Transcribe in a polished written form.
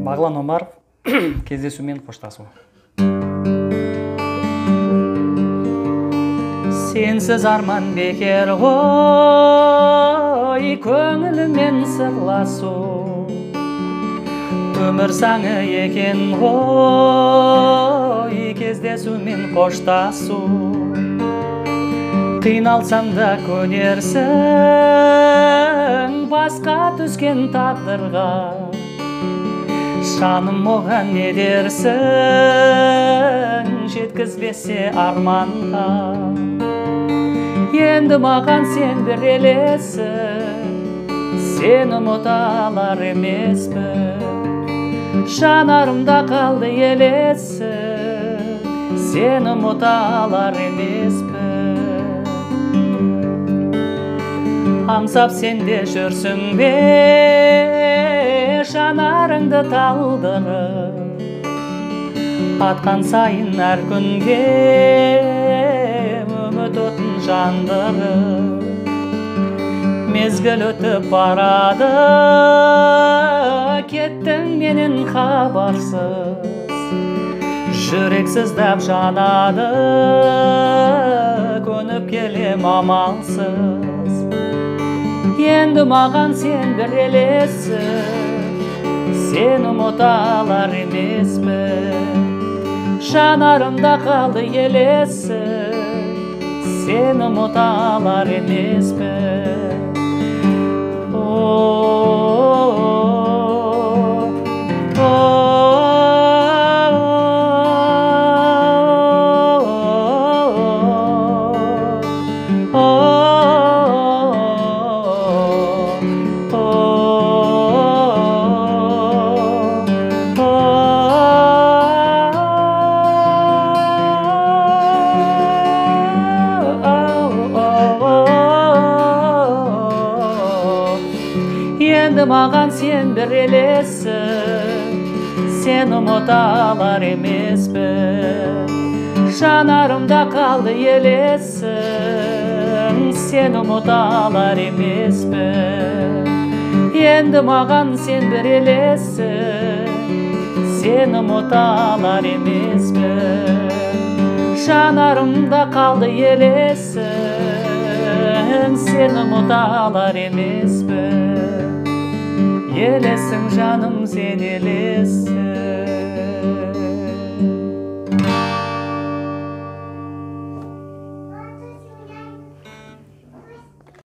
Бағлан Омаров, кездесумен қоштасу. Сенсіз арман бекер ғой, көңілімен сырласу. Өмір заңы екен ғой, кездесумен қоштасу. Қиналсам да көнерсің, басқа түскен тағдырға. Жаным оған не дерсің, жеткізбесе арманға. Енді маған сен бір елесің, сені ұмыта алар емеспін. Жанарымда қалды елесің, сені ұмыта алар емеспін. Аңсап сенде жүрсің бе, жанарыңды талдырып, атқан сайын әр күнге үміт отын жандырып. Мезгіл өтіп барады, кеттің менен хабарсыз. Жүрек сыздап жанады, көніп келем амалсыз. Енді маған сен бір елесің, сені ұмыта алар емеспін. Жанарымда қалды елесің, сені ұмыта алар емеспін. Енді маған сен бір елесің, сені ұмыта алар емеспін. Жанарымда қалды елесің, сені ұмыта алар емеспін. Енді маған сен бір елесің, сені ұмыта алар емеспін. Жанарымда қалды елесің, сені ұмыта алар емеспін. Елесің жаным, сен елесің.